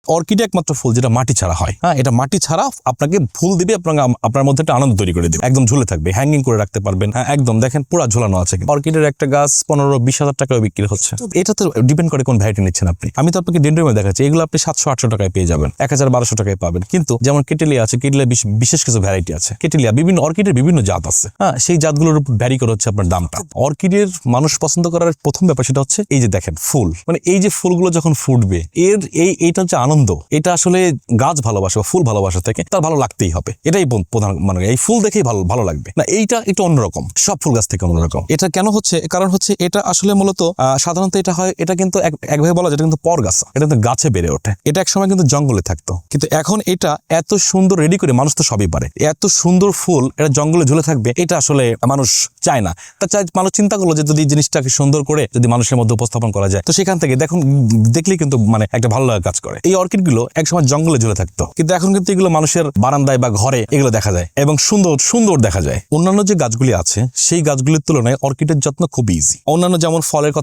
Orchid একমাত্র ফুল যেটা মাটি ছাড়া হয়। হ্যাঁ, এটা মাটি ছাড়া আপনাকে ফুল দিবে, আপনার মধ্যে একটা আনন্দ তৈরি করে দিবে, একদম ঝুলে থাকবে, হ্যাঙ্গিং করে রাখতে পারবেন। হ্যাঁ, একদম দেখেন পুরো ঝোলানো আছে। অর্কিডের একটা গাছ 15-20 হাজার টাকায় বিক্রি হচ্ছে। এটা তো ডিপেন্ড করে কোন ভ্যারাইটি নিচ্ছেন আপনি। আমি তো আপনাকে ডেন্ড্রিয়ামে দেখাচ্ছি, এগুলো আপনি 700-800 টাকায় পেয়ে যাবেন, 1000-1200 টাকায় পাবেন। কিন্তু যেমন কেটেলিয়া আছে, কেটেলিয়া বিশেষ কিছু ভ্যারাইটি আছে। কেটেলিয়া বিভিন্ন অর্কিডের বিভিন্ন জাত আছে। হ্যাঁ, সেই জাতগুলোর উপর ভ্যারি করে হচ্ছে আপনার দামটা। অর্কিডের মানুষ পছন্দ করার প্রথম ব্যাপার সেটা হচ্ছে এই যে দেখেন ফুল, মানে এই যে ফুলগুলো যখন ফুটবে এইটা হচ্ছে আনন্দ। এটা আসলে গাছ ভালোবাসা, ফুল ভালোবাসা থেকে তার ভালো লাগতেই হবে, এটাই প্রধান। মানে এই ফুল দেখেই ভালো লাগবে না, এইটা একটু অন্যরকম, সব ফুল গাছ থেকে অন্যরকম। এটা কেন হচ্ছে? কারণ হচ্ছে এটা আসলে মূলত সাধারণত এটা হয়, এটা কিন্তু একভাবে বলা যায় এটা কিন্তু পরগাছা, এটা কিন্তু গাছে বেড়ে ওঠে। এটা একসময় কিন্তু জঙ্গলে থাকতো, কিন্তু এখন এটা এত সুন্দর রেডি করে, মানুষ তো সবই পারে, এত সুন্দর ফুল এটা জঙ্গলে ঝুলে থাকবে, এটা আসলে মানুষ চায় না। তা চাই মানুষ চিন্তা করলো যে যদি জিনিসটাকে সুন্দর করে যদি মানুষের মধ্যে উপস্থাপন করা যায়, তো সেখান থেকে দেখলেই কিন্তু মানে একটা ভালো লাগা কাজ করে। এই অর্কিড গুলো একসময় জঙ্গলে ঝুলে থাকতো, কিন্তু এখন কিন্তু এগুলো মানুষের বারান্দায় বা ঘরে এগুলো দেখা যায় এবং সুন্দর দেখা যায়। অন্যান্য যে গাছগুলি আছে সেই গাছগুলির তুলনায় অর্কিডের যত্ন খুব ইজি। অন্যান্য যেমন ফলের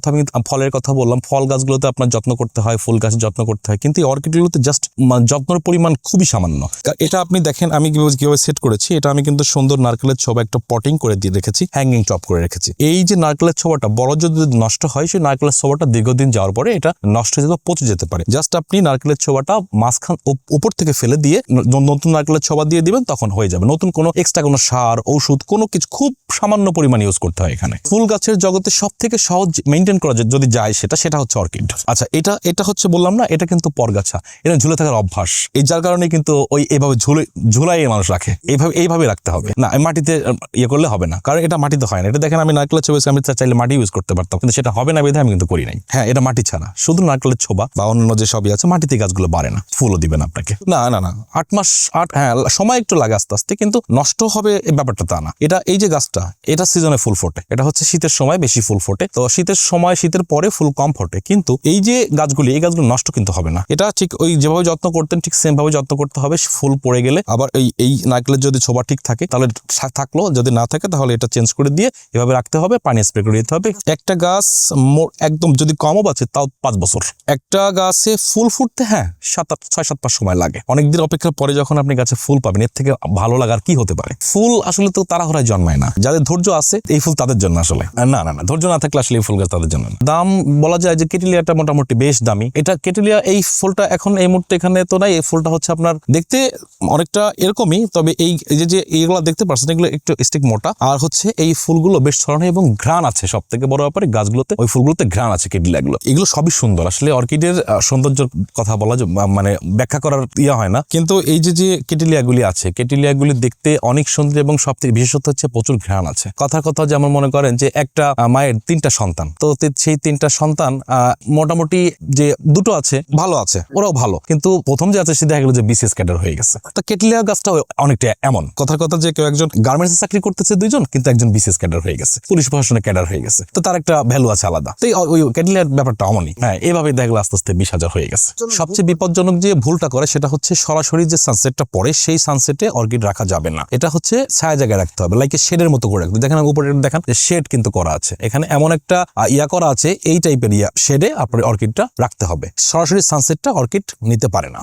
কথা বললাম, ফল গাছগুলোতে আপনার যত্ন করতে হয়, ফুল গাছের যত্ন করতে হয়, কিন্তু এই অর্কিডগুলোতে জাস্ট যত্নের পরিমাণ খুবই সামান্য। এটা আপনি দেখেন আমি কিভাবে সেট করেছি, এটা আমি কিন্তু সুন্দর নারকেলের ছোবা একটা পটিং করে দিয়ে রেখেছি, হ্যাঙ্গিং টপ করে রেখেছি। এই যে নারকেলের ছোবাটা বড় যদি নষ্ট হয়, সেই নারকেলের ছোবাটা দীর্ঘদিন যাওয়ার পরে এটা নষ্ট হয়ে যেতে, পচে যেতে পারে। জাস্ট আপনি নারকেলের ছোবাটা মাঝখান উপর থেকে ফেলে দিয়ে নতুন নারকেলের ছোবা দিয়ে দিবেন, তখন হয়ে যাবে। নতুন কোনো এক্সট্রা কোনো সার, ঔষধ কোনো কিছু খুব সামান্য পরিমাণ ইউজ করতে হয় এখানে। ফুল গাছের জগতে সব থেকে সহজ মেনটেন করা যদি যায় সেটা হচ্ছে অর্কিড। আচ্ছা, এটা হচ্ছে বললাম না, এটা কিন্তু পরগাছা, এটা ঝুলে থাকার অভ্যাস। এই যার কারণে কিন্তু এইভাবে ঝুলাই মানুষ রাখে, এইভাবে রাখতে হবে না, মাটিতে ইয়ে করলে হবে না, কারণ এটা মাটিতে হয় না। এটা দেখেন আমি নারকেলের ছোবা আমি চাইলে মাটি ইউজ করতে পারতাম, কিন্তু সেটা হবে না, বেঁধে আমি কিন্তু করি নাই। হ্যাঁ, এটা মাটি ছাড়া, শুধু নারকেলের ছোবা বা অন্য যে সবই আছে, মাটিতে গাছগুলো বাড়ে না, ফুলও দিবেন আপনাকে না। 8 মাস হ্যাঁ সময় একটু লাগে আস্তে আস্তে, কিন্তু নষ্ট হবে এই ব্যাপারটা তা না। এই যে গাছটা, এটা সিজনে ফুল ফোটে, এটা হচ্ছে শীতের সময় বেশি ফুল ফোটে, তো শীতের পরে ফুল কম ফোটে, কিন্তু এই যে গাছগুলো নষ্ট কিন্তু হবে না। এটা ঠিক ওই যেভাবে যত্ন করতেন ঠিক সেম ভাবে যত্ন করতে হবে। ফুল পড়ে গেলে আবার এই নারকেলের যদি ছোবা ঠিক থাকে তাহলে থাকলো, যদি না থাকে তাহলে এটা চেঞ্জ করে দিয়ে এভাবে রাখতে হবে, পানি স্প্রে করে দিতে হবে। একটা গাছ একদম যদি কমও বাঁচে তাও 5 বছর। একটা গাছে ফুল ফুটতে 6-7 মাস সময় লাগে। অনেকদিন অপেক্ষার পরে যখন আপনি গাছে ফুল পাবেন, এর থেকে ভালো লাগার কি হতে পারে? ফুল আসলে তো তাড়াহুড়ায় জন্মায় না, যাদের ধৈর্য আছে এই ফুল তাদের জন্য আসলে। না, ধৈর্য না থাকলে আসলে এই ফুল গাছ তাদের জন্য না। দাম বলা যায় যে কেটেলিয়াটা মোটামুটি বেশ দামি। এটা কেটেলিয়া, এই ফুলটা এখন এই মুহূর্তে এখানে তো নাই। এই ফুলটা হচ্ছে আপনার দেখতে অনেকটা এরকমই, তবে এই যে এইগুলা দেখতে পাচ্ছেন এগুলো একটু স্টিক মোটা, আর হচ্ছে এই ফুলগুলো বেশ ছড়ানো এবং ঘ্রাণ আছে। সব থেকে বড় ব্যাপারে গাছগুলোতে, ওই ফুলগুলোতে ঘ্রাণ আছে। কেটেলিয়াগুলো এগুলো সবই সুন্দর। আসলে অর্কিডের সৌন্দর্যের কথা বলা মানে ব্যাখ্যা করার হয় না, কিন্তু এই যে কেটেলিয়াগুলি আছে, কেটেলিয়াগুলি দেখতে অনেক সুন্দর এবং সব থেকে বিশেষত হচ্ছে প্রচুর ঘ্রাণ আছে। কথা যেমন মনে করেন যে একটা মায়ের 3টা সন্তান, তো সেই 3টা সন্তান মোটামুটি যে 2টো আছে ভালো আছে, ওরাও ভালো, কিন্তু প্রথম যে আছে সে দেখা গেল যে বিসিএস ক্যাডার হয়ে গেছে। তো কেটেলিয়া গাছটা অনেকটা এমন। কথা যে কেউ একজন গার্মেন্টসে চাকরি করতেছে 2জন, কিন্তু একজন বিসিএস ক্যাডার হয়ে গেছে, পুলিশ প্রশাসনের ক্যাডার হয়ে গেছে, তো তার একটা ভ্যালু আছে আলাদা। তো ওই কেটেলিয়ার ব্যাপারটা অমনই। হ্যাঁ, এইভাবে দেখা গেল আস্তে আস্তে 20,000 হয়ে গেছে। সবচেয়ে বিপজ্জনক যে ভুলটা করে সেটা হচ্ছে সরাসরি যে সানসেটটা পড়ে সেই সানসেটে অর্কিড রাখা যাবে না। এটা হচ্ছে ছায়া জায়গায় রাখতে হবে, লাইক শেডের মতো করে রাখতে। দেখেন উপরে দেখেন শেড কিন্তু করা আছে, এখানে এমন একটা করা আছে, এই টাইপের শেডে আপনার অর্কিডটা রাখতে হবে। সরাসরি সানসেটটা অর্কিড নিতে পারে না।